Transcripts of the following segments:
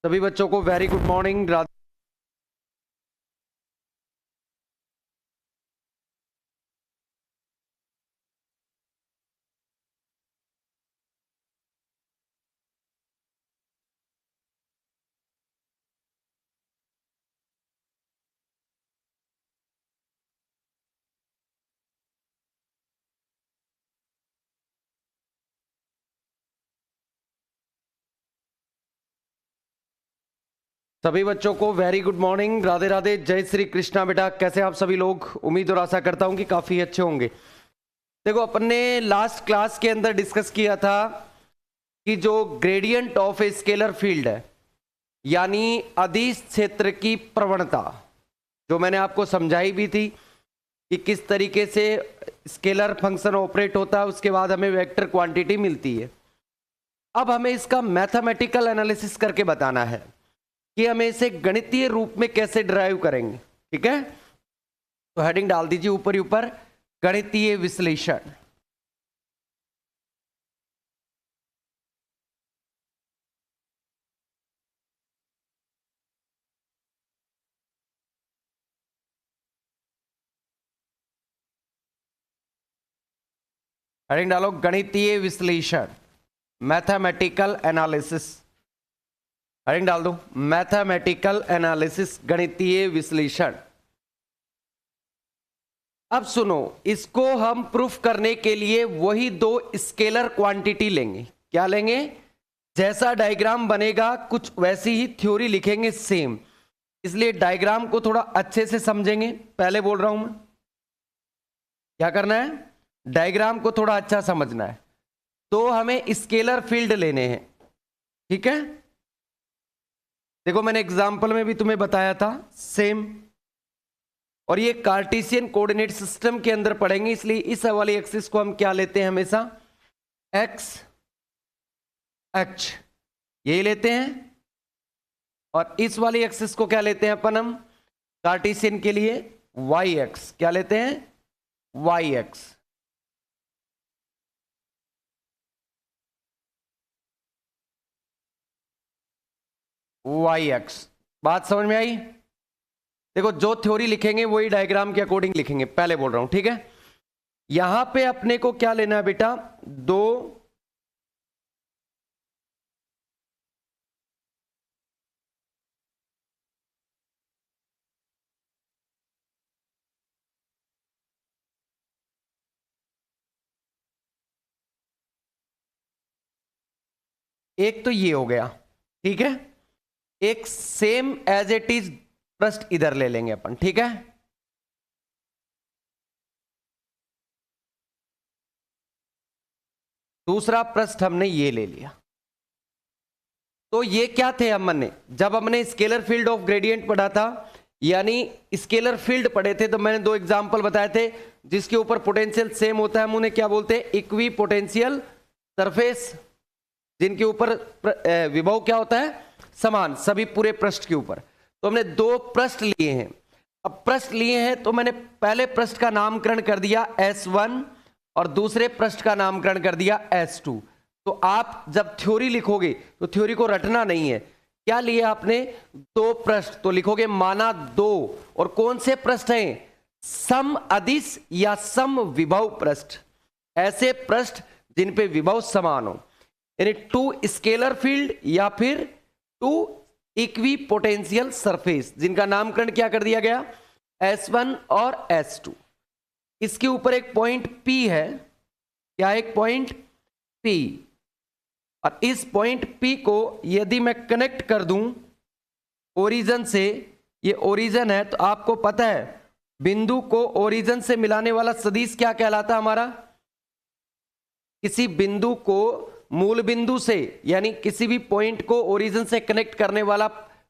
सभी बच्चों को वेरी गुड मॉर्निंग। सभी बच्चों को very good morning, Radhe Radhe, जय श्री कृष्णा। बेटा कैसे आप सभी लोग? उम्मीद और आशा करता हूं कि काफी अच्छे होंगे। देखो, अपन ने लास्ट क्लास के अंदर डिस्कस किया था कि जो gradient of a scalar field है, यानी अदिश क्षेत्र की प्रवणता, जो मैंने आपको समझाई भी थी कि किस तरीके से स्केलर फंक्शन ऑपरेट होता है, उसके बाद हमें वेक्टर क्वांटिटी मिलती है। अब हमें इसका मैथमेटिकल एनालिसिस करके बताना है कि हमें इसे गणितीय रूप में कैसे ड्राइव करेंगे। ठीक है, तो हेडिंग डाल दीजिए ऊपर ही ऊपर, गणितीय विश्लेषण। हेडिंग डालो गणितीय विश्लेषण, मैथमेटिकल एनालिसिस। हेडिंग डाल दो मैथमेटिकल एनालिसिस, गणितीय विश्लेषण। अब सुनो, इसको हम प्रूफ करने के लिए वही दो स्केलर क्वांटिटी लेंगे। क्या लेंगे? जैसा डायग्राम बनेगा कुछ वैसी ही थ्योरी लिखेंगे, सेम। इसलिए डायग्राम को थोड़ा अच्छे से समझेंगे। पहले बोल रहा हूं मैं, क्या करना है? डायग्राम को थोड़ा अच्छा समझना है। तो हमें स्केलर फील्ड लेने हैं। ठीक है, देखो मैंने एग्जाम्पल में भी तुम्हें बताया था, सेम। और ये कार्टेशियन कोऑर्डिनेट सिस्टम के अंदर पढ़ेंगे, इसलिए इस वाली एक्सिस को हम क्या लेते हैं? हमेशा एक्स एच, यही लेते हैं। और इस वाली एक्सिस को क्या लेते हैं अपन? हम कार्टेशियन के लिए वाई एक्स, क्या लेते हैं? Y x. वाई एक्स, बात समझ में आई? देखो, जो थ्योरी लिखेंगे वही डायग्राम के अकॉर्डिंग लिखेंगे, पहले बोल रहा हूं। ठीक है, यहां पे अपने को क्या लेना है बेटा? दो एक तो ये हो गया, ठीक है। एक सेम एज इट इज पृष्ठ इधर ले लेंगे अपन, ठीक है। दूसरा पृष्ठ हमने ये ले लिया। तो ये क्या थे हमने जब हमने स्केलर फील्ड ऑफ ग्रेडियंट पढ़ा था, यानी स्केलर फील्ड पढ़े थे, तो मैंने दो एग्जांपल बताए थे जिसके ऊपर पोटेंशियल सेम होता है, हम उन्हें क्या बोलते हैं? Equi potential surface. जिनके ऊपर विभव क्या होता है? समान, सभी पूरे पृष्ठ के ऊपर। तो हमने दो पृष्ठ लिए हैं। अब पृष्ठ लिए हैं तो मैंने पहले पृष्ठ का नामकरण कर दिया S1 और दूसरे पृष्ठ का नामकरण कर दिया S2। तो आप जब थ्योरी लिखोगे तो थ्योरी को रटना नहीं है। क्या लिए आपने? दो पृष्ठ, तो लिखोगे माना दो। और कौन से पृष्ठ हैं? सम अदिश या सम विभव पृष्ठ, ऐसे पृष्ठ जिन पे विभव समान हो, यानी टू स्केलर फील्ड या फिर टू इक्वी पोटेंशियल सरफेस, जिनका नामकरण क्या कर दिया गया? S1 और S2। इसके ऊपर एक पॉइंट P है। क्या? एक पॉइंट P। और इस पॉइंट P को यदि मैं कनेक्ट कर दूं ओरिजिन से, ये ओरिजिन है, तो आपको पता है बिंदु को ओरिजिन से मिलाने वाला सदिश क्या कहलाता है हमारा? किसी बिंदु को मूल बिंदु से, यानी किसी भी पॉइंट को ओरिजिन से कनेक्ट करने वाला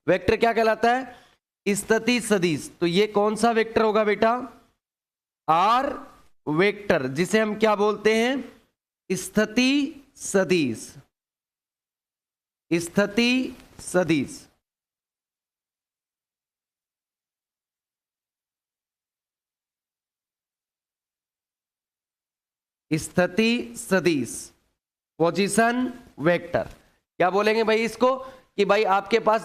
वेक्टर क्या कहलाता है? स्थिति सदिश। तो ये कौन सा वेक्टर होगा बेटा? आर वेक्टर, जिसे हम क्या बोलते हैं? स्थिति सदिश। स्थिति सदिश। स्थिति सदिश, पोजीशन वेक्टर। क्या बोलेंगे भाई इसको? कि भाई आपके पास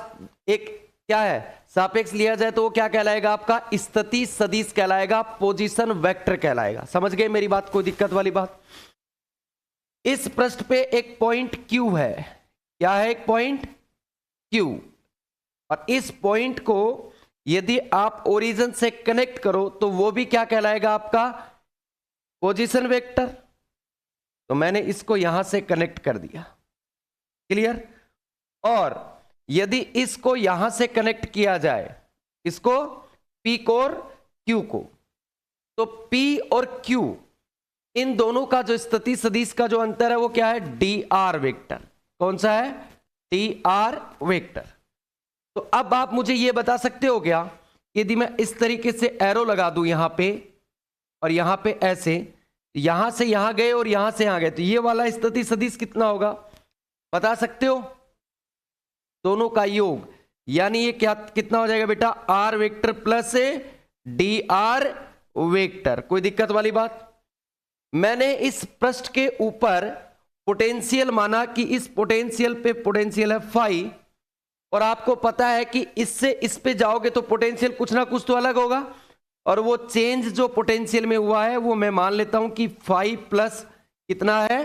एक क्या है, सापेक्ष लिया जाए तो वो क्या कहलाएगा, आपका स्थिति सदिश कहलाएगा, पोजीशन वेक्टर कहलाएगा। समझ गए मेरी बात, कोई दिक्कत वाली बात? इस पृष्ठ पे एक पॉइंट Q है, क्या है, एक पॉइंट Q, और इस पॉइंट को यदि आप ओरिजिन से कनेक्ट करो तो वो भी क्या कहलाएगा, आपका पोजीशन वेक्टर। तो मैंने इसको यहां से कनेक्ट कर दिया, क्लियर। और यदि इसको यहां से कनेक्ट किया जाए, इसको P को और Q को, तो P और Q इन दोनों का जो स्थिति सदिश का जो अंतर है वो क्या है, dr वेक्टर। कौन सा है, dr वेक्टर। तो अब आप मुझे ये बता सकते हो क्या, यदि मैं इस तरीके से एरो लगा दूं यहां पे और यहां पे ऐसे, यहां से यहां गए और यहां से यहां गए, तो ये वाला स्थिति सदिश कितना होगा, बता सकते हो? दोनों का योग, यानी ये क्या कितना हो जाएगा बेटा, r vector plus dr vector. कोई दिक्कत वाली बात? मैंने इस पृष्ठ के ऊपर पोटेंशियल माना कि इस पोटेंशियल पे पोटेंशियल है फाई, और आपको पता है कि इससे इस पे जाओगे तो पोटेंशियल कुछ ना कुछ तो अलग होगा, और वो चेंज जो पोटेंशियल में हुआ है वो मैं मान लेता हूं कि फाई प्लस कितना है,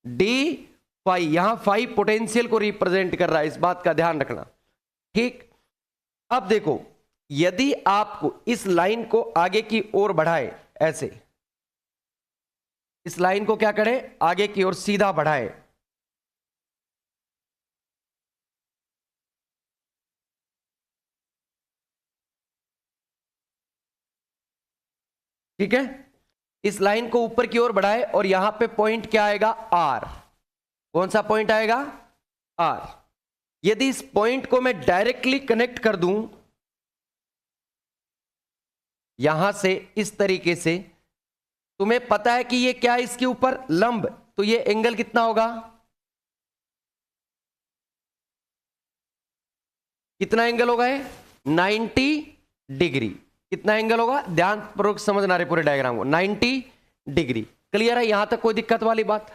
डी फाई। यहां फाई पोटेंशियल को रिप्रेजेंट कर रहा है, इस बात का ध्यान रखना, ठीक। अब देखो, यदि आपको इस लाइन को आगे की ओर बढ़ाए, ऐसे इस लाइन को क्या करें, आगे की ओर सीधा बढ़ाए, ठीक है, इस लाइन को ऊपर की ओर बढ़ाए और यहां पे पॉइंट क्या आएगा, आर। कौन सा पॉइंट आएगा, आर। यदि इस पॉइंट को मैं डायरेक्टली कनेक्ट कर दूं यहां से इस तरीके से, तुम्हें पता है कि ये क्या है, इसके ऊपर लंब, तो ये एंगल कितना होगा, कितना एंगल होगा, 90 डिग्री। कितना एंगल होगा, ध्यान पूर्वक समझना रहे पूरे डायग्राम को, 90 डिग्री। क्लियर है, यहां तक कोई दिक्कत वाली बात?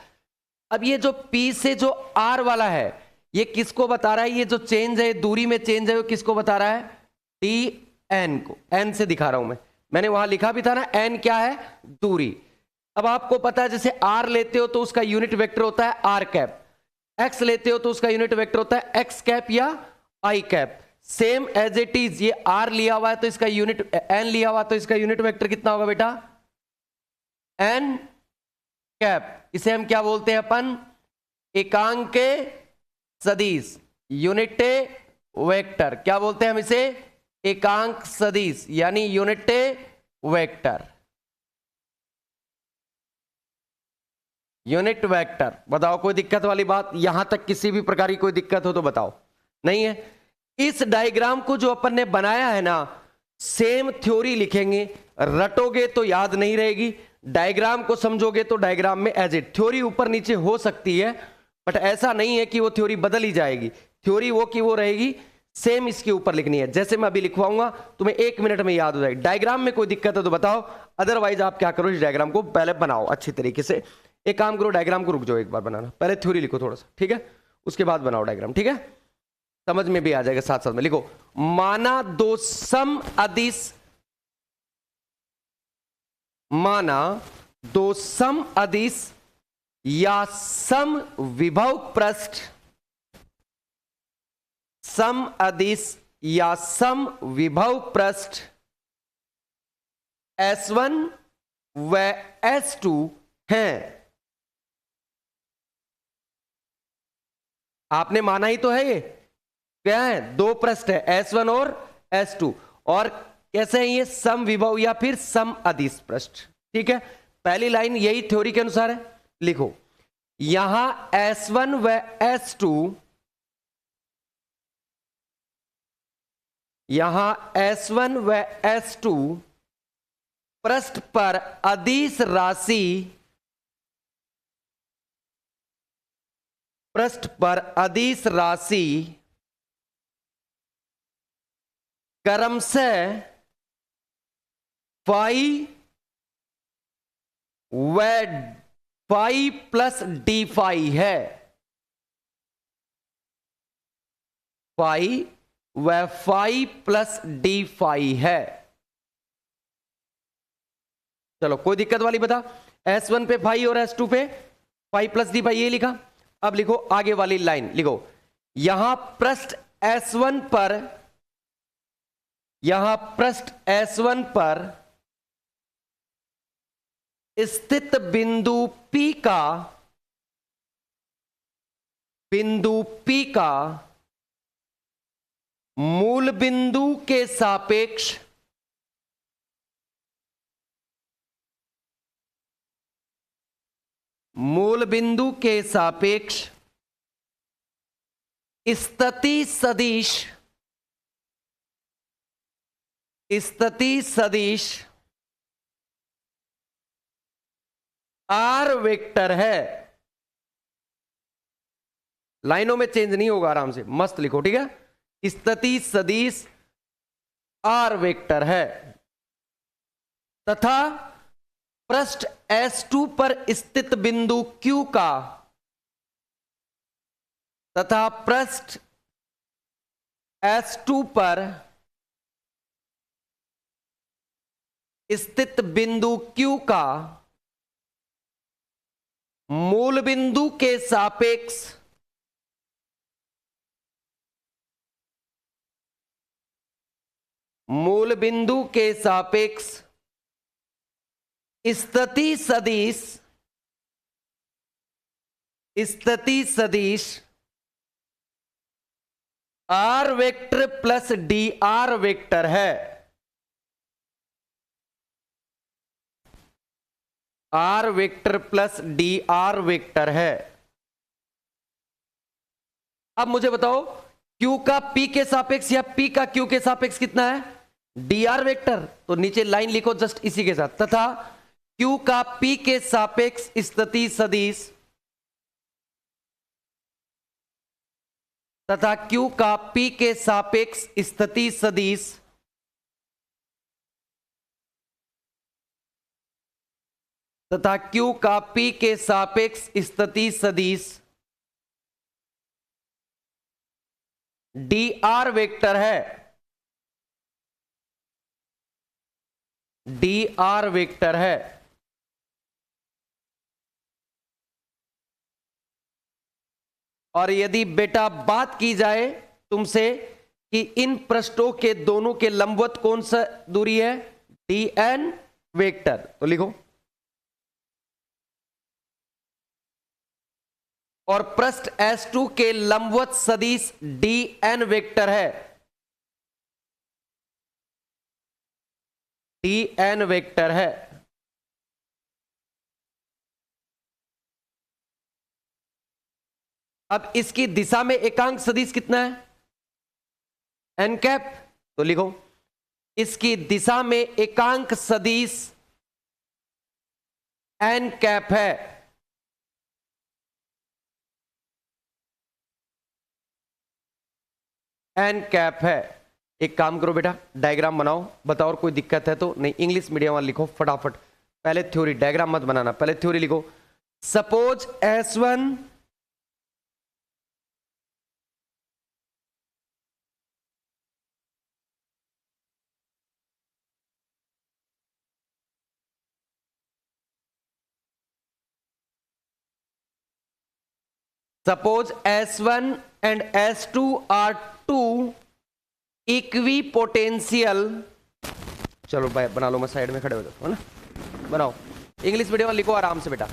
अब ये जो P से जो R वाला है, ये किसको बता रहा है, ये जो चेंज है, दूरी में चेंज है, वो किसको बता रहा है, dn को। n से दिखा रहा हूं मैंने वहां लिखा भी था ना, n क्या है, दूरी। अब आपको पता है जैसे r लेते हो तो उसका यूनिट वेक्टर होता है r कैप, x लेते हो तो उसका यूनिट वेक्टर होता है x कैप या i cap. Same as it is, ये r लिया हुआ है तो इसका यूनिट, n लिया हुआ तो इसका यूनिट वेक्टर कितना होगा बेटा, n कैप। इसे हम क्या बोलते हैं अपन, एकांक सदिश, यूनिट वेक्टर। क्या बोलते हैं हम इसे, एकांक सदिश यानी यूनिट वेक्टर, यूनिट वेक्टर। बताओ कोई दिक्कत वाली बात, यहां तक किसी भी प्रकार की कोई दिक्कत हो तो बताओ, नहीं है? इस डायग्राम को जो अपन ने बनाया है ना, सेम थ्योरी लिखेंगे, रटोगे तो याद नहीं रहेगी, डायग्राम को समझोगे तो डायग्राम में एज इट, थ्योरी ऊपर नीचे हो सकती है बट ऐसा नहीं है कि वो थ्योरी बदल ही जाएगी, थ्योरी वो की वो रहेगी, सेम इसके ऊपर लिखनी है। जैसे मैं अभी लिखवाऊंगा तुम्हें 1 मिनट में याद हो जाएगी। डायग्राम में कोई दिक्कत है तो बताओ, अदरवाइज आप क्या करो, इस डायग्राम को पहले बनाओ अच्छी तरीके से। एक काम करो, डायग्राम को रुक जाओ एक बार बनाना, पहले थ्योरी लिखो थोड़ा सा, ठीक है, उसके बाद बनाओ डायग्राम, ठीक है, समझ में भी आ जाएगा साथ साथ में। लिखो, माना दो सम अदिश, माना दो सम अदिश या सम विभव पृष्ठ, सम अदिश या सम विभव पृष्ठ S1 व S2 हैं। आपने माना ही तो है, ये क्या है, दो पृष्ठ है S1 और S2, और कैसे हैं ये, सम विभव या फिर सम अदिश पृष्ठ, ठीक है। पहली लाइन यही थ्योरी के अनुसार है, लिखो यहां S1 व S2, यहां S1 व S2 पृष्ठ पर अदिश राशि, पृष्ठ पर अदिश राशि क्रमशः फाई व फाई प्लस डी फाई है। फाई, वह फाई प्लस डी फाई है। चलो कोई दिक्कत वाली बता, S1 पे फाई और S2 पे फाई प्लस डी फाई, ये लिखा। अब लिखो आगे वाली लाइन, लिखो यहां पृष्ठ S1 पर, यहां पृष्ठ S1 पर स्थित बिंदु P का, बिंदु P का मूल बिंदु के सापेक्ष मूल बिंदु के सापेक्ष स्थिति सदिश, स्थिति सदिश आर वेक्टर है। लाइनों में चेंज नहीं होगा, आराम से मस्त लिखो, ठीक है। स्थिति सदिश आर वेक्टर है तथा पृष्ठ S2 पर स्थित बिंदु Q का, तथा पृष्ठ S2 पर स्थित बिंदु Q का मूल बिंदु के सापेक्ष मूल बिंदु के सापेक्ष स्थिति सदिश, स्थिति सदिश R vector plus D are vector है। R vector plus D are vector है। अब मुझे बताओ Q का P के सापेक्ष या P का Q के सापेक्ष कितना है? D R vector. तो नीचे लाइन लिखो जस्ट इसी के साथ, तथा Q का P के सापेक्ष स्थिति सदिश, तथा Q का P के सापेक्ष स्थिति सदिश तथा Q का P के सापेक्ष स्थिति सदिश डी आर वेक्टर है। डी आर वेक्टर है। और यदि बेटा बात की जाए तुमसे कि इन पृष्ठों के दोनों के लंबवत कौन सा दूरी है? D n vector. तो लिखो, और पृष्ठ S2 के लंबवत सदिश डी एन वेक्टर है। डी एन वेक्टर है। अब इसकी दिशा में एकांक सदिश कितना है? N cap. तो लिखो, इसकी दिशा में एकांक सदिश एन कैप है। एन कैप है। एक काम करो बेटा, डायग्राम बनाओ, बताओ और कोई दिक्कत है तो। नहीं, इंग्लिश मीडियम वाला लिखो फटाफट, पहले थ्योरी, डायग्राम मत बनाना, पहले थ्योरी लिखो। Suppose S1 Suppose S1 and S2 are two equipotential, चलो भाई बना लो, मैं साइड में खड़े हो जाता हूं ना, बनाओ। इंग्लिश मीडियम लिखो आराम से बेटा।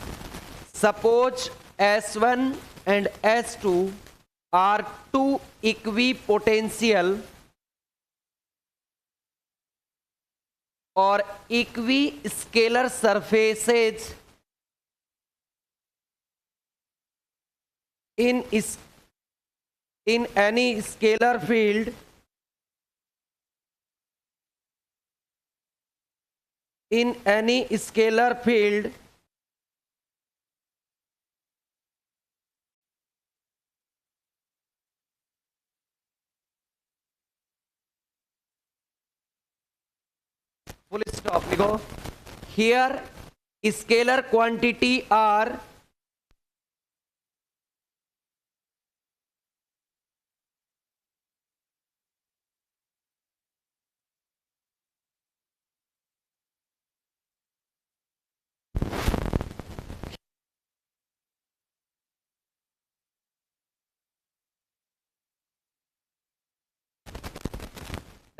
Suppose S1 and S2 are two equipotential or equi-scalar surfaces in any scalar field full stop लिखो। Here scalar quantity are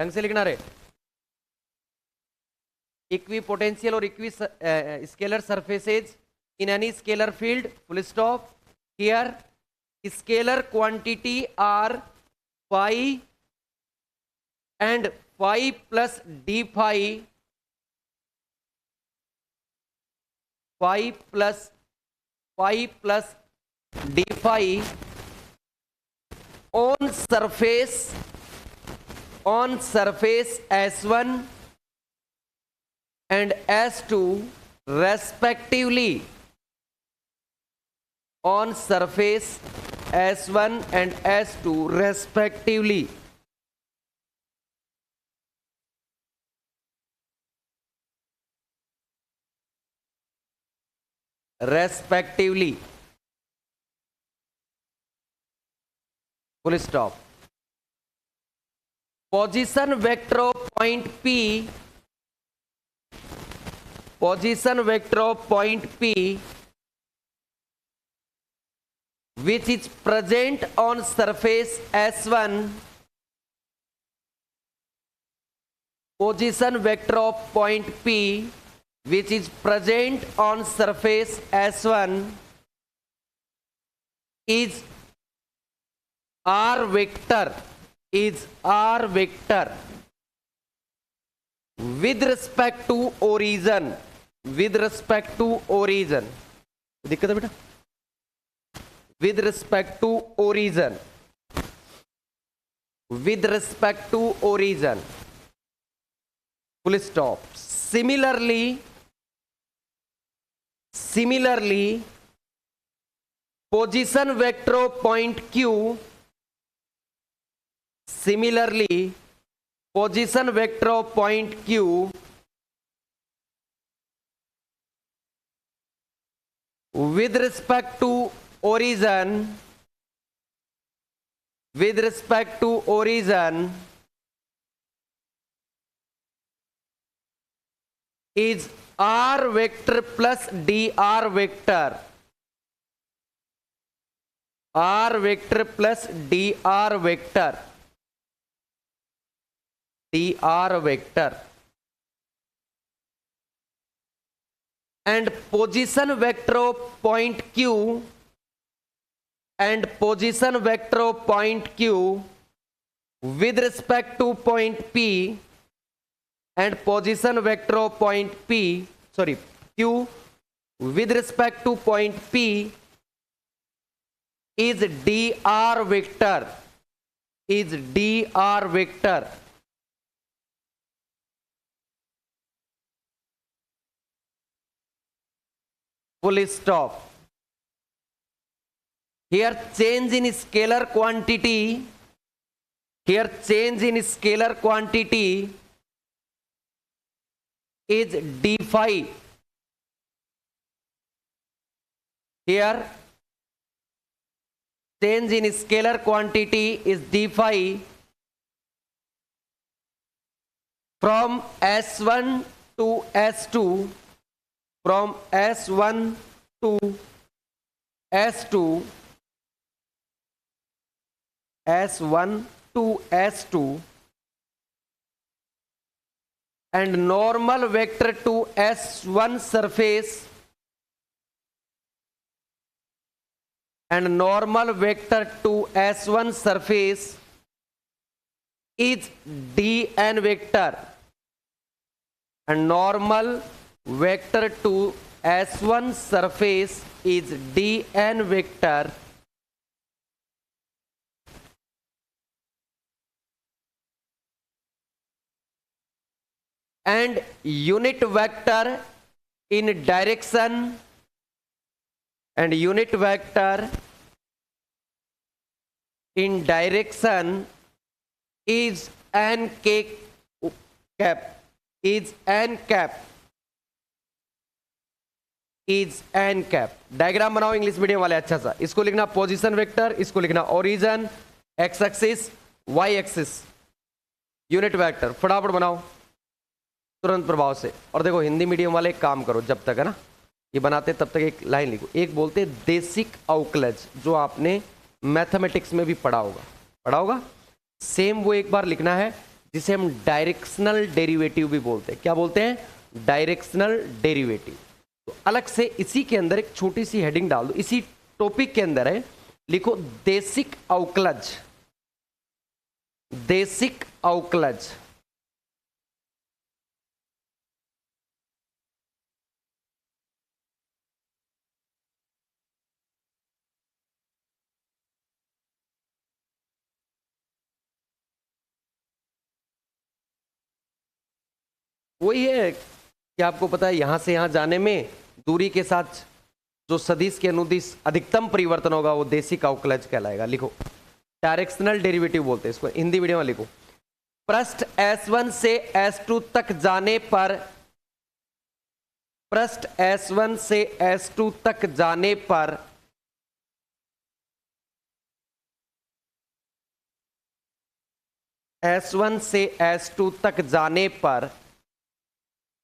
ढंग से लिखना रे। इक्वी पोटेंशियल और equiscalar surfaces in any scalar field, full stop. Here scalar quantity are phi and phi plus d phi, phi plus d phi on surface S1 and S2 respectively, on surface S1 and S2 respectively. Respectively. Full stop. Position vector of point P, position vector of point P which is present on surface S1, position vector of point P which is present on surface S1 is R vector, with respect to origin, दिक्कत है बेटा, with respect to origin, full stop. Similarly, position vector of point Q, with respect to origin is R vector plus dr vector, and position vector of point Q with respect to point P, and position vector of point Q with respect to point P is dr vector, full stop. Here change in scalar quantity is d phi. Here change in scalar quantity is d phi from S1 to S2, and normal vector to S1 surface, is dn vector, and normal vector to S1 surface is dn vector, and unit vector in direction is n cap, diagram बनाओ English medium वाले अच्छा सा। इसको लिखना position vector, इसको लिखना origin, x axis, y axis, unit vector. फटाफट बनाओ तुरंत प्रभाव से। और देखो हिंदी मीडियम वाले एक काम करो, जब तक है ना ये बनाते तब तक एक लाइन लिखो। एक बोलते बेसिक अवकलज, जो आपने मैथमेटिक्स में भी पढ़ा होगा, सेम वो एक बार लिखना है जिसे हम डायरेक्शनल डेरिवेटिव भी बोलते हैं। क्या बोलते हैं? Directional derivative. तो अलग से इसी के अंदर एक छोटी सी हेडिंग डाल दो, इसी टॉपिक के अंदर है, लिखो देसिक अवकलज। देसिक अवकलज। वही है कि आपको पता है यहां से यहां जाने में दूरी के साथ जो सदिश के अनुदिश अधिकतम परिवर्तन होगा वो देसिक अवकलज कहलाएगा। लिखो डायरेक्शनल डेरिवेटिव बोलते हैं इसको, हिंदी मीडियम में लिखो। पृष्ठ S1 से S2 तक जाने पर, पृष्ठ S1 से S2 तक जाने पर S1 से S2 तक जाने पर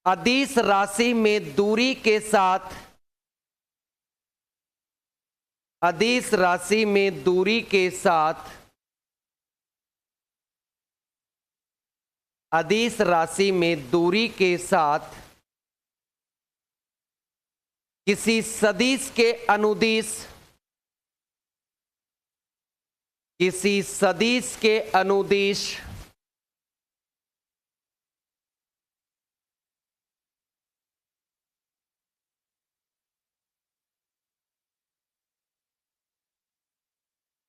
अदिश राशि में दूरी के साथ, अदिश राशि में दूरी के साथ, अदिश राशि में दूरी के साथ किसी सदिश के अनुदिश, किसी सदिश के अनुदिश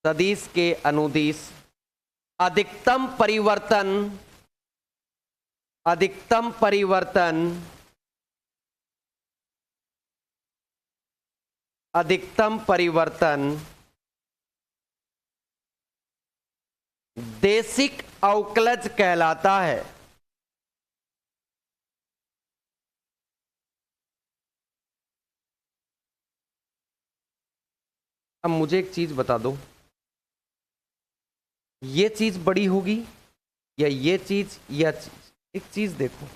सदिश के अनुदिश अधिकतम परिवर्तन, अधिकतम परिवर्तन, अधिकतम परिवर्तन देसिक अवकलज कहलाता है। अब मुझे एक चीज बता दो, ये चीज बड़ी होगी या ये चीज या चीज? एक चीज देखो,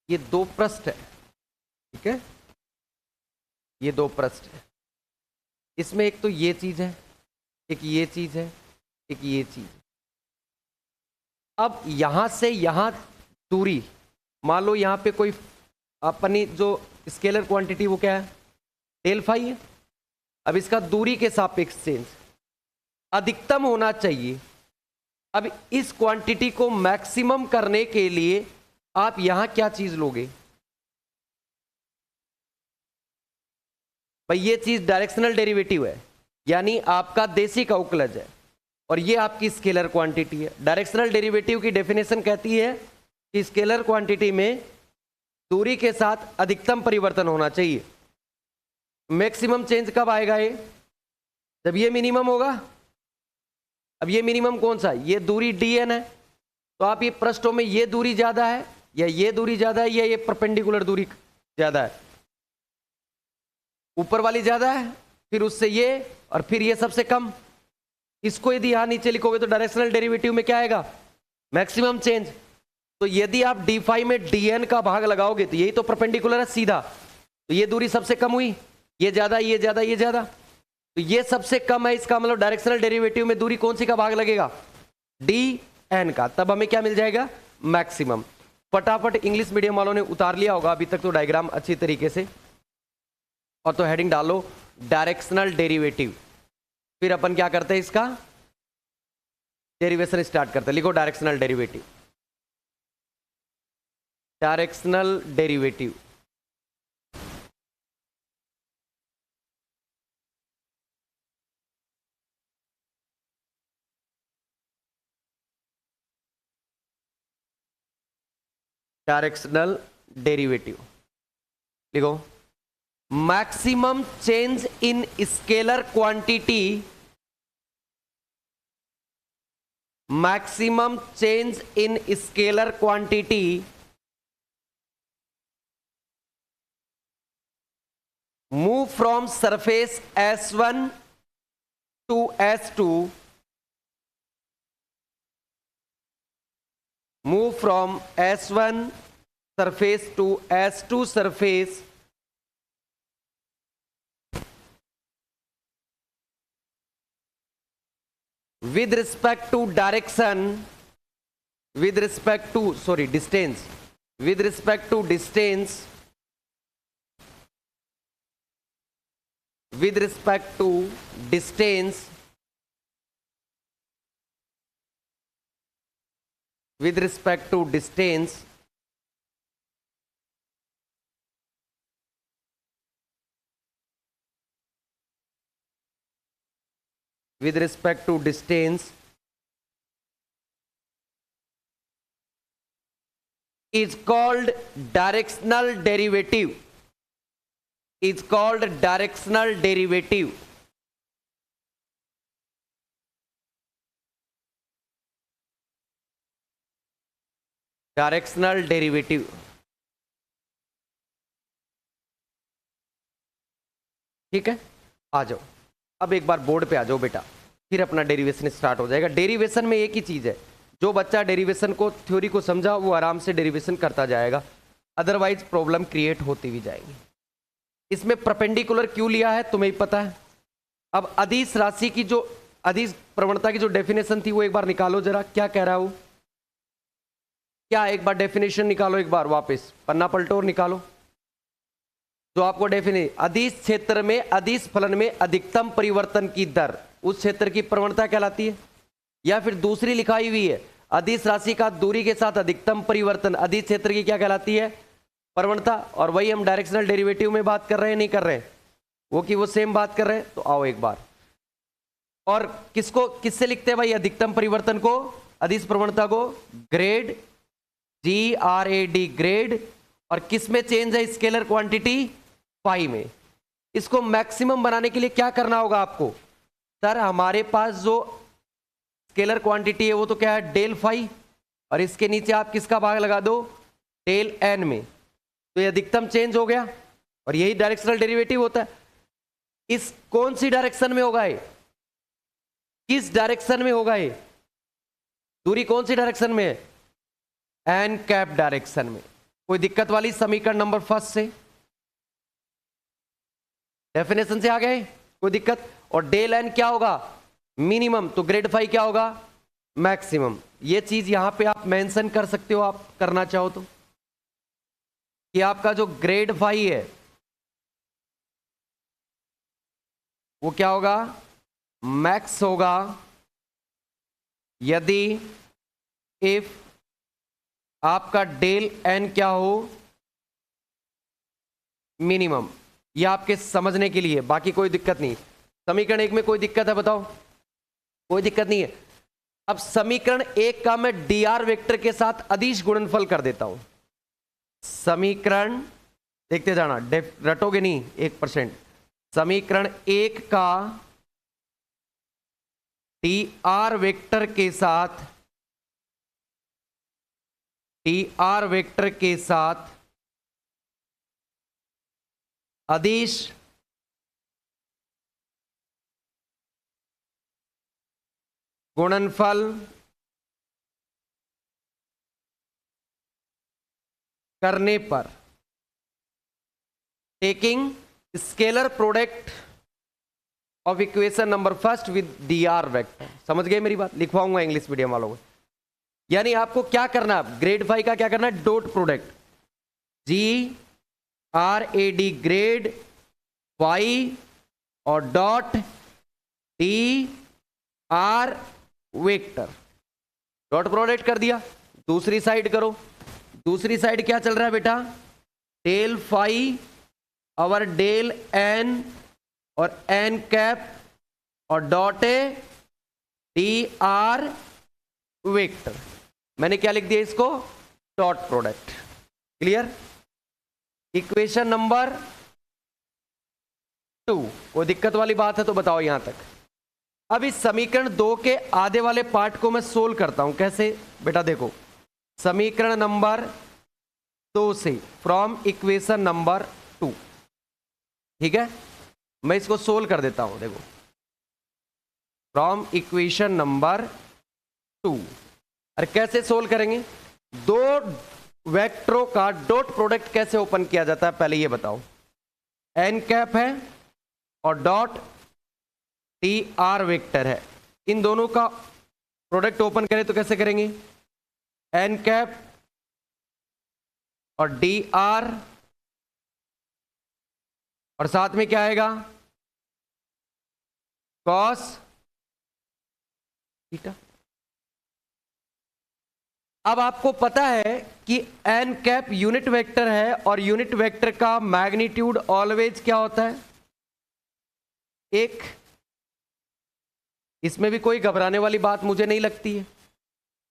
ये दो पृष्ठ है, ठीक है, ये दो पृष्ठ है, इसमें एक तो ये चीज है, एक ये चीज है, एक ये चीज। अब यहां से यहां दूरी, मान लो यहां पे कोई अपनी जो स्केलर क्वांटिटी वो क्या है? डेल फाई है। अब इसका दूरी के सापेक्ष चेंज अधिकतम होना चाहिए। अब इस क्वांटिटी को मैक्सिमम करने के लिए आप यहां क्या चीज लोगे? भाई ये चीज डायरेक्शनल डेरिवेटिव है, यानी आपका देसिक अवकलज है, और ये आपकी स्केलर क्वांटिटी है। डायरेक्शनल डेरिवेटिव की डेफिनेशन कहती है कि स्केलर क्वांटिटी में दूरी के साथ अधिकतम परिवर्तन होना चाहिए। मैक्सिमम चेंज कब आएगा? ये जब ये मिनिमम होगा। अब ये मिनिमम कौन सा? ये दूरी dn है। तो आप ये पृष्ठों में ये दूरी ज्यादा है या ये दूरी ज्यादा है या ये परपेंडिकुलर दूरी ज्यादा है? ऊपर वाली ज्यादा है, फिर उससे ये, और फिर ये सबसे कम। इसको यदि यहां नीचे लिखोगे तो डायरेक्शनल डेरिवेटिव में क्या आएगा? Maximum change. तो यदि आप d5 में dn का भाग लगाओगे तो यही तो परपेंडिकुलर है सीधा, तो ये दूरी सबसे कम हुई, ये ज्यादा, ये ज्यादा, ये ज्यादा, तो ये सबसे कम है। इसका मतलब डायरेक्शनल डेरिवेटिव में दूरी कौन सी का भाग लगेगा? dn का। तब हमें क्या मिल जाएगा? मैक्सिमम। फटाफट इंग्लिश मीडियम वालों ने उतार लिया होगा अभी तक तो डायग्राम अच्छी तरीके से, और तो हेडिंग डालो डायरेक्शनल डेरिवेटिव। फिर अपन क्या करते हैं? इसका डेरिवेशन स्टार्ट करते हैं। लिखो directional derivative, directional derivative. Directional derivative लिखो maximum change in scalar quantity, maximum change in scalar quantity move from surface S1 to S2, move from S1 surface to S2 surface with respect to direction, with respect to distance, with respect to distance, with respect to distance, with respect to distance, with respect to distance is called directional derivative, is called directional derivative. Directional derivative. ठीक है, आ जाओ अब एक बार board पे आ जाओ बेटा, फिर अपना डेरिवेशन स्टार्ट हो जाएगा। डेरिवेशन में एक ही चीज है, जो बच्चा डेरिवेशन को थ्योरी को समझा वो आराम से डेरिवेशन करता जाएगा, अदरवाइज प्रॉब्लम क्रिएट होती भी जाएगी। इसमें परपेंडिकुलर क्यों लिया है तुम्हें ही पता है। अब अदिश राशि की जो अदिश प्रवणता की जो डेफिनेशन थी वो एक बार निकालो जरा, क्या कह रहा हूं, क्या एक बार डेफिनेशन निकालो, एक बार वापस पन्ना पलटो और निकालो जो आपको डेफिनेशन। अदिश क्षेत्र में अदिश फलन में अधिकतम परिवर्तन की दर उस क्षेत्र की प्रवणता कहलाती है, या फिर दूसरी लिखाई हुई है अदिश राशि का दूरी के साथ अधिकतम परिवर्तन अदिश क्षेत्र की क्या कहलाती है, प्रवणता। और वही हम डायरेक्शनल डेरिवेटिव में बात कर रहे हैं, नहीं कर रहे हैं वो कि वो सेम बात कर रहे हैं। तो आओ एक बार, और किसको किससे लिखते हैं भाई, अधिकतम परिवर्तन को अदिश प्रवणता को ग्रेड GRAD ग्रेड, और किस में चेंज है, स्केलर क्वांटिटी फाई में। इसको मैक्सिमम बनाने के लिए क्या करना होगा आपको, सर हमारे पास जो स्केलर क्वांटिटी है वो तो क्या है डेल फाई, और इसके नीचे आप किसका भाग लगा दो डेल एन में, तो ये अधिकतम चेंज हो गया, और यही डायरेक्शनल डेरिवेटिव होता है। इस कौन सी डायरेक्शन में होगा ये, किस डायरेक्शन में होगा ये, दूरी कौन सी डायरेक्शन में है, एन कैप डायरेक्शन में। कोई दिक्कत वाली समीकरण नंबर फर्स्ट से, डेफिनेशन से आ गए, कोई दिक्कत। और डेल एन क्या होगा मिनिमम, तो ग्रेड फाई क्या होगा मैक्सिमम। ये चीज यहां पे आप मेंशन कर सकते हो, आप करना चाहो तो, कि आपका जो ग्रेड फाई है वो क्या होगा मैक्स होगा यदि इफ आपका डेल एन क्या हो मिनिमम। ये आपके समझने के लिए, बाकी कोई दिक्कत नहीं। समीकरण एक में कोई दिक्कत है बताओ, कोई दिक्कत नहीं है। अब समीकरण एक का मैं dr वेक्टर के साथ अदिश गुणनफल कर देता हूं। समीकरण देखते जाना, रटोगे नहीं 1%। समीकरण एक का dr वेक्टर के साथ dr वेक्टर के साथ अदिश गुणनफल करने पर taking scalar product of equation number first with dr vector. समझ गए मेरी बात, लिखवाऊंगा इंग्लिश मीडियम वालों को। यानी आपको क्या करना है, ग्रेड फाई का क्या करना है, dot product GRAD grad phi और dot dr vector, dot product कर दिया। दूसरी साइड करो, दूसरी साइड क्या चल रहा है बेटा, डेल फाई और डेल एन और एन कैप और डॉट dr वेक्टर। मैंने क्या लिख दिया इसको, dot product. Clear. Equation number 2, कोई दिक्कत वाली बात है तो बताओ यहां तक। अब इस समीकरण 2 के आधे वाले पार्ट को मैं सोल्व करता हूं। कैसे बेटा, देखो समीकरण नंबर 2 से फ्रॉम इक्वेशन नंबर 2, ठीक है, मैं इसको सोल्व कर देता हूं। देखो फ्रॉम इक्वेशन नंबर 2, और कैसे सोल्व करेंगे, दो वेक्टरों का डॉट प्रोडक्ट कैसे ओपन किया जाता है पहले ये बताओ। एन कैप है और डॉट dr वेक्टर है, इन दोनों का प्रोडक्ट ओपन करें तो कैसे करेंगे, एन कैप और डी आर, और साथ में क्या आएगा, कॉस थीटा। अब आपको पता है कि एन कैप यूनिट वेक्टर है और यूनिट वेक्टर का मैग्नीट्यूड ऑलवेज क्या होता है, एक। इसमें भी कोई घबराने वाली बात मुझे नहीं लगती है।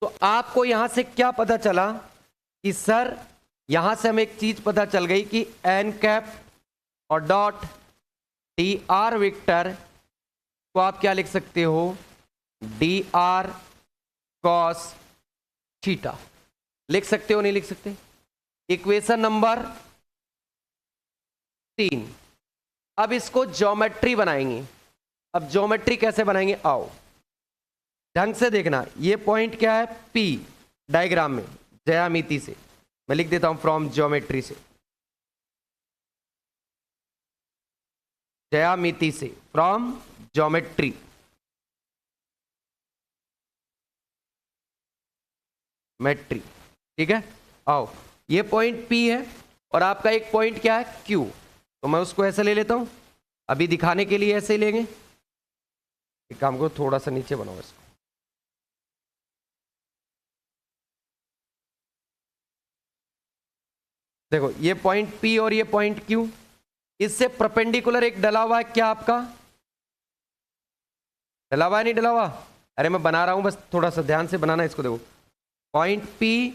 तो आपको यहां से क्या पता चला कि सर यहां से हमें एक चीज पता चल गई कि एन कैप और डॉट डी आर वेक्टर को आप क्या लिख सकते हो, डी आर कॉस थीटा लिख सकते हो, नहीं लिख सकते। Equation number 3। अब इसको ज्योमेट्री बनाएंगे। अब ज्योमेट्री कैसे बनाएंगे, आओ ढंग से देखना। ये पॉइंट क्या है, P डायग्राम में ज्यामिति से मैं लिख देता हूं, फ्रॉम ज्योमेट्री से, ज्यामिति से, फ्रॉम ज्योमेट्री। मेट्री, ठीक है। आओ, ये पॉइंट P है और आपका एक पॉइंट क्या है, Q। तो मैं उसको ऐसे ले लेता हूं, अभी दिखाने के लिए ऐसे ही लेंगे। एक काम को थोड़ा सा नीचे बनाओ इसको, देखो ये पॉइंट P और ये पॉइंट Q, इससे परपेंडिकुलर एक डला हुआ है, क्या आपका डला हुआ है, नहीं डला हुआ, अरे मैं बना रहा हूं, बस थोड़ा सा ध्यान से बनाना इसको। देखो पॉइंट P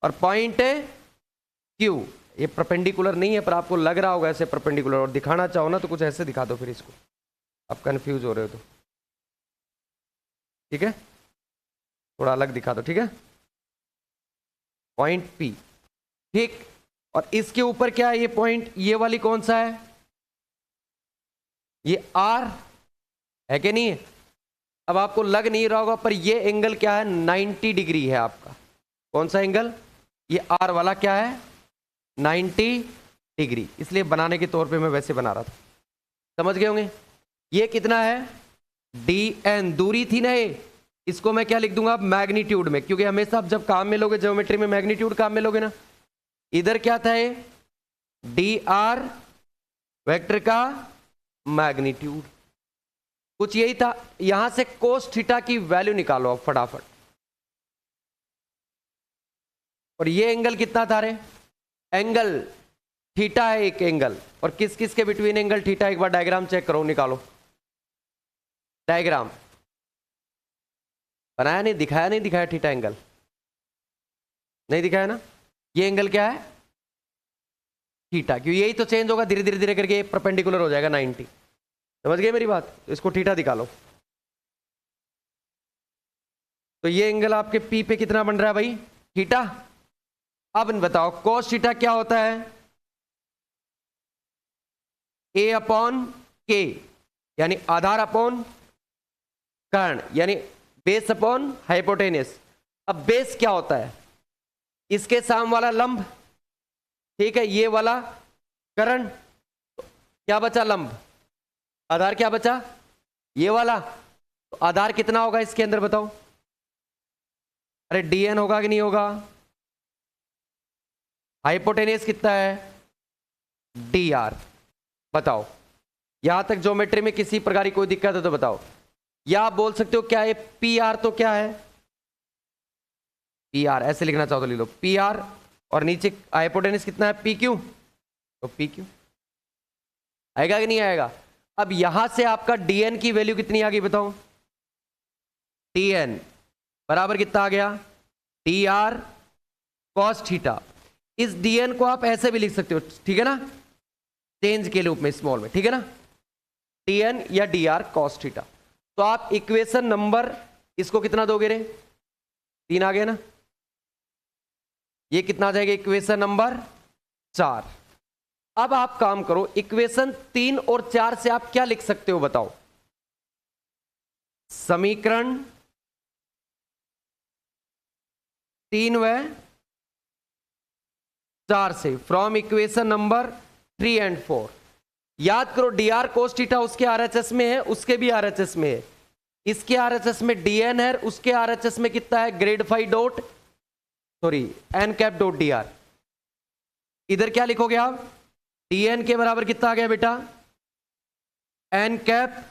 और पॉइंट Q, ये परपेंडिकुलर नहीं है पर आपको लग रहा होगा ऐसे परपेंडिकुलर, और दिखाना चाहो ना तो कुछ ऐसे दिखा दो फिर इसको, आप कंफ्यूज हो रहे हो तो, ठीक है, थोड़ा अलग दिखा दो, ठीक है। पॉइंट P, ठीक, और इसके ऊपर क्या है, ये पॉइंट, ये वाली कौन सा है, ये R है कि नहीं है। अब आपको लग नहीं रहा होगा पर ये एंगल क्या है, 90 डिग्री है आपका। कौन सा एंगल, ये R वाला क्या है, 90 डिग्री, इसलिए बनाने के तौर पे मैं वैसे बना रहा था, समझ गए होंगे। ये कितना है, dn, दूरी थी ना ये, इसको मैं क्या लिख दूंगा, मैग्नीट्यूड में, क्योंकि हमेशा आप जब काम में लोगे ज्योमेट्री में मैग्नीट्यूड काम में लोगे ना। इधर क्या था ये, dr वेक्टर का मैग्नीट्यूड, कुछ यही था। यहां से कोस थीटा की वैल्यू निकालो अब फटाफट। और ये एंगल कितना था रे, एंगल थीटा है एक एंगल, और किस किस के बिटवीन एंगल थीटा, एक बार डायग्राम चेक करो, निकालो डायग्राम। बनाया नहीं, दिखाया नहीं, दिखाया थीटा एंगल नहीं दिखाया ना। ये एंगल क्या है, थीटा, क्यों यही तो चेंज होगा धीरे धीरे धीरे करके, परपेंडिकुलर हो जाएगा 90, समझ गए मेरी बात। तो इसको थीटा दिखा लो। तो ये एंगल आपके P पे कितना बन रहा है भाई, थीटा। अब बताओ cos थीटा क्या होता है, A अपॉन K, यानी आधार अपॉन कर्ण, यानी बेस अपॉन हाइपोटेनस। अब बेस क्या होता है, इसके साम वाला लंब, ठीक है, ये वाला कर्ण, क्या बचा लंब, आधार क्या बचा, ये वाला। तो आधार कितना होगा इसके अंदर बताओ, अरे dn होगा कि नहीं होगा, हाइपोटेनस कितना है, dr। बताओ, यहां तक ज्योमेट्री में किसी प्रकार की कोई दिक्कत है तो बताओ। या आप बोल सकते हो क्या है, pr, तो क्या है pr, ऐसे लिखना चाहो तो लिख लो pr, और नीचे हाइपोटेनस कितना है, pq, तो pq आएगा कि नहीं आएगा। अब यहां से आपका dn की वैल्यू कितनी आ गई बताओ, dn बराबर कितना आ गया, dr cos थीटा। इस dn को आप ऐसे भी लिख सकते हो, ठीक है ना, चेंज के रूप में स्मॉल में, ठीक है ना, dn या dr cos थीटा। तो आप इक्वेशन नंबर, इसको कितना दोगे रे, 3 आ गया ना, ये कितना आ जाएगा, इक्वेशन नंबर 4। अब आप काम करो, इक्वेशन 3 और 4 से आप क्या लिख सकते हो बताओ, समीकरण 3 व 4 से, फ्रॉम इक्वेशन नंबर 3 एंड 4। याद करो dr cos थीटा उसके RHS में है, उसके भी RHS में है, इसके आरएचएस में डीएन है, उसके आरएचएस में कितना है, grade 5 dot sorry n cap dot d r. इधर क्या लिखोगे आप, डीएन के बराबर कितना आ गया बेटा, एन कैप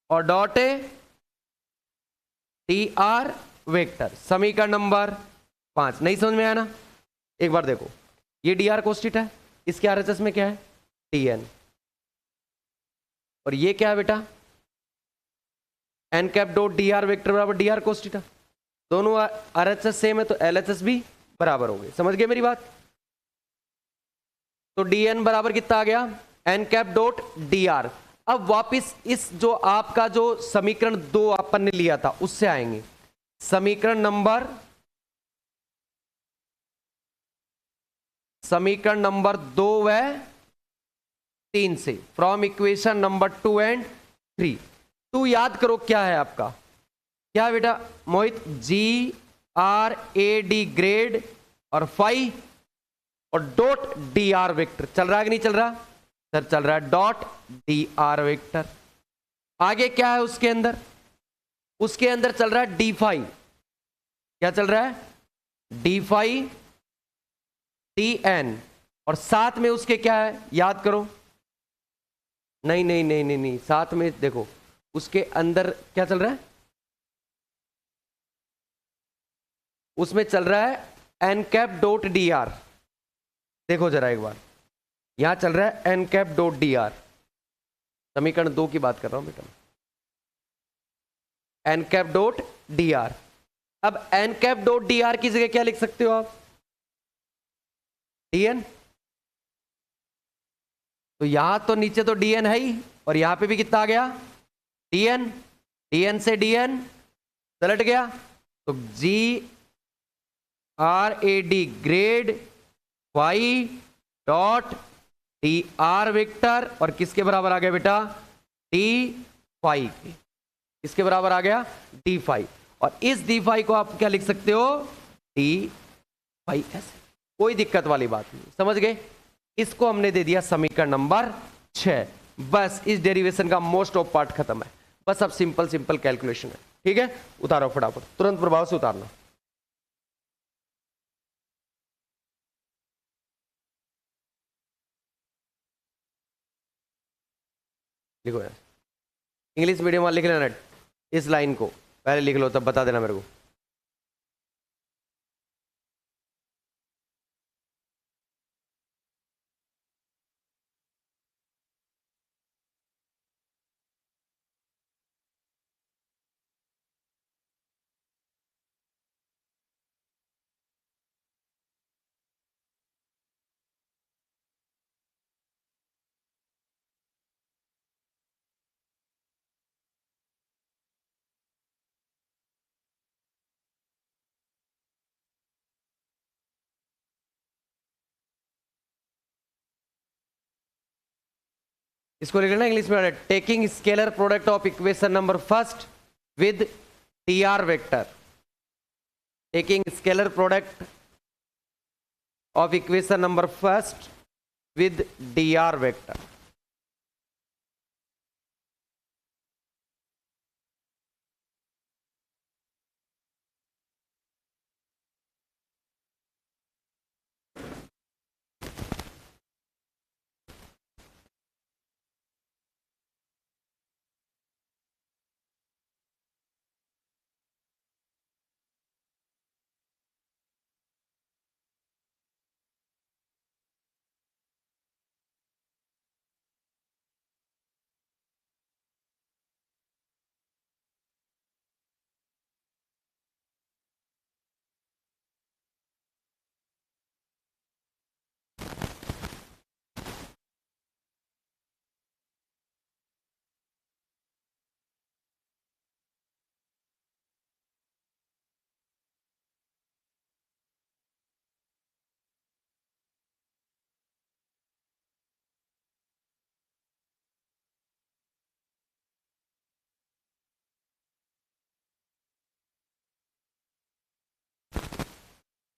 और dot A D R vector. समीकरण नंबर 5। नहीं समझ में आया ना, एक बार देखो, ये डी आर कोस्टिट है, इसके आरएचएस में क्या है, डीएन, और ये क्या है बेटा, n cap dot d are vector बराबर डी आर कोस्टिटा। दोनों आरएचएस सेम है तो एलएचएस भी बराबर हो गए। समझ गए मेरी बात। तो डीएन बराबर कितना आ गया, n cap dot d r. अब वापिस इस जो आपका जो समीकरण 2 अपन ने लिया था उससे आएंगे। समीकरण नंबर 2 व 3 से, फ्रॉम इक्वेशन नंबर 2 एंड 3। तू याद करो क्या है आपका, क्या है बेटा मोहित, जी आर ए डी ग्रेड और फाई और डॉट डी आर वेक्टर। चल रहा है कि नहीं चल रहा सर, चल रहा है, डॉट डी आर वेक्टर। आगे क्या है उसके अंदर, उसके अंदर चल रहा है डी फाई, क्या चल रहा है, डी फाई डी एन, और साथ में उसके क्या है याद करो, नहीं नहीं नहीं नहीं नहीं, साथ में देखो उसके अंदर क्या चल रहा है, उसमें चल रहा है n cap dot d r. देखो जरा एक बार, यहां चल रहा है n cap dot d r. समीकरण 2 की बात कर रहा हूं बेटा, n cap dot d r. अब n cap dot d r की जगह क्या लिख सकते हो आप, डीएन। तो यहां तो नीचे तो डीएन है ही, और यहां पे भी कितना आ गया, डीएन। डीएन से डीएन पलट गया, तो g r a d grad y dot d are vector, और किसके बराबर आ गया बेटा, डी फाई के। किसके बराबर आ गया, डी फाई। और इस डी फाई को आप क्या लिख सकते हो, डी फाई ऐसे, कोई दिक्कत वाली बात नहीं। समझ गए। इसको हमने दे दिया समीकरण नंबर 6। बस इस डेरिवेशन का मोस्ट ऑफ पार्ट खत्म है, बस अब सिंपल सिंपल कैलकुलेशन है। ठीक है, उतारो फटाफट, तुरंत प्रभाव से उतारना। लिखो यार, इंग्लिश मीडियम वाला लिख लेना, इस लाइन को पहले लिख लो तब बता देना मेरे को। इसको लिख लेना इंग्लिश में, taking scalar product of equation number first with T R vector. Taking scalar product of equation number first with D R vector.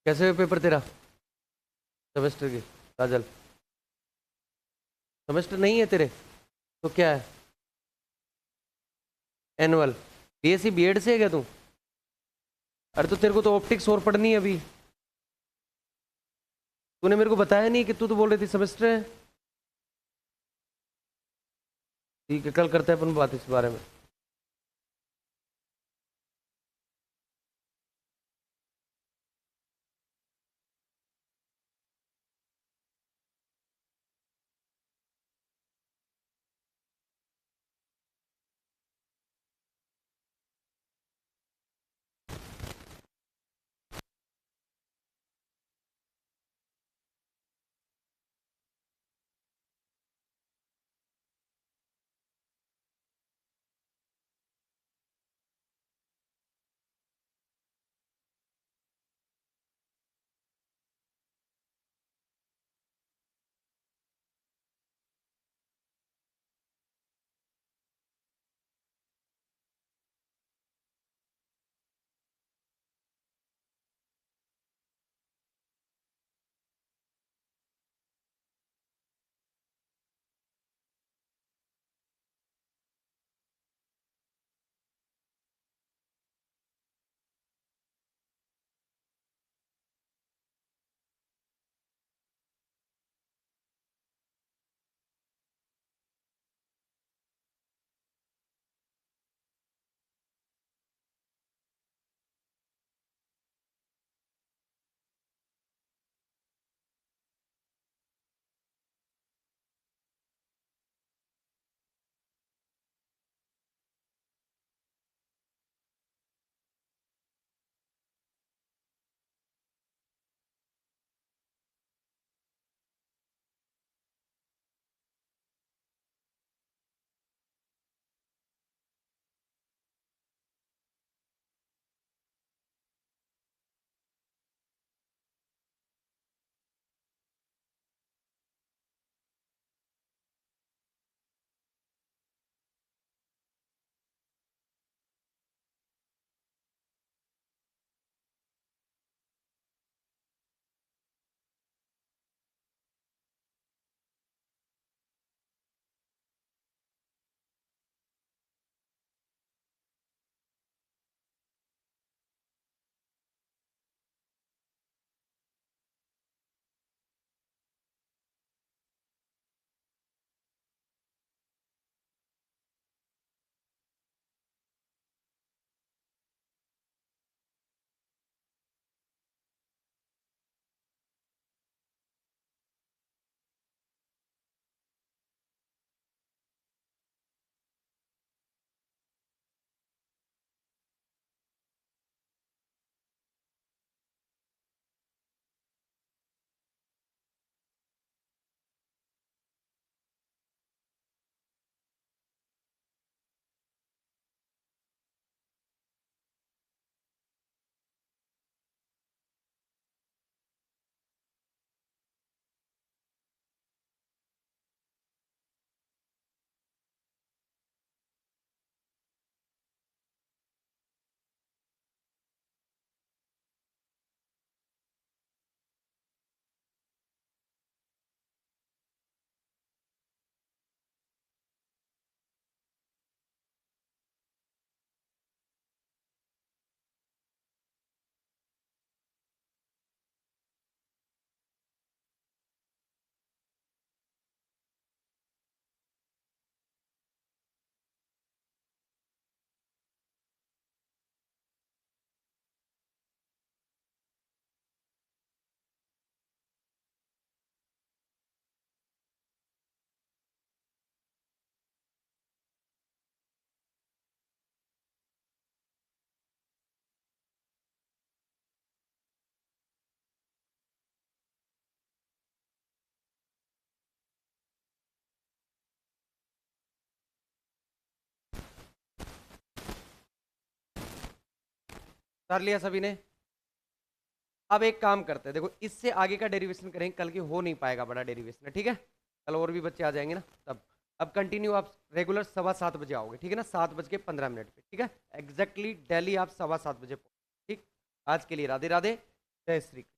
कैसे हुए पेपर तेरा सेमेस्टर की काजल, सेमेस्टर नहीं है तेरे तो क्या है, एनुअल। बीएससी बीएड से है क्या तू? अरे तो तेरे को तो ऑप्टिक्स और पढ़नी है अभी। तूने मेरे को बताया नहीं कि तू तो बोल रही थी सेमेस्टर है। ठीक है, कल करते हैं अपन बात इस बारे में। कर लिया सभी ने? अब एक काम करते हैं, देखो इससे आगे का डेरिवेशन करेंगे, कल की हो नहीं पाएगा बड़ा डेरिवेशन, ठीक है? कल और भी बच्चे आ जाएंगे ना तब। अब कंटिन्यू आप रेगुलर 7:15 बजे आओगे, ठीक है ना? 7:15 पे, ठीक है? एग्जैक्टली डेली आप 7:15 बजे, ठीक? आज के लिए राधे राधे, जय श्री कृष्ण।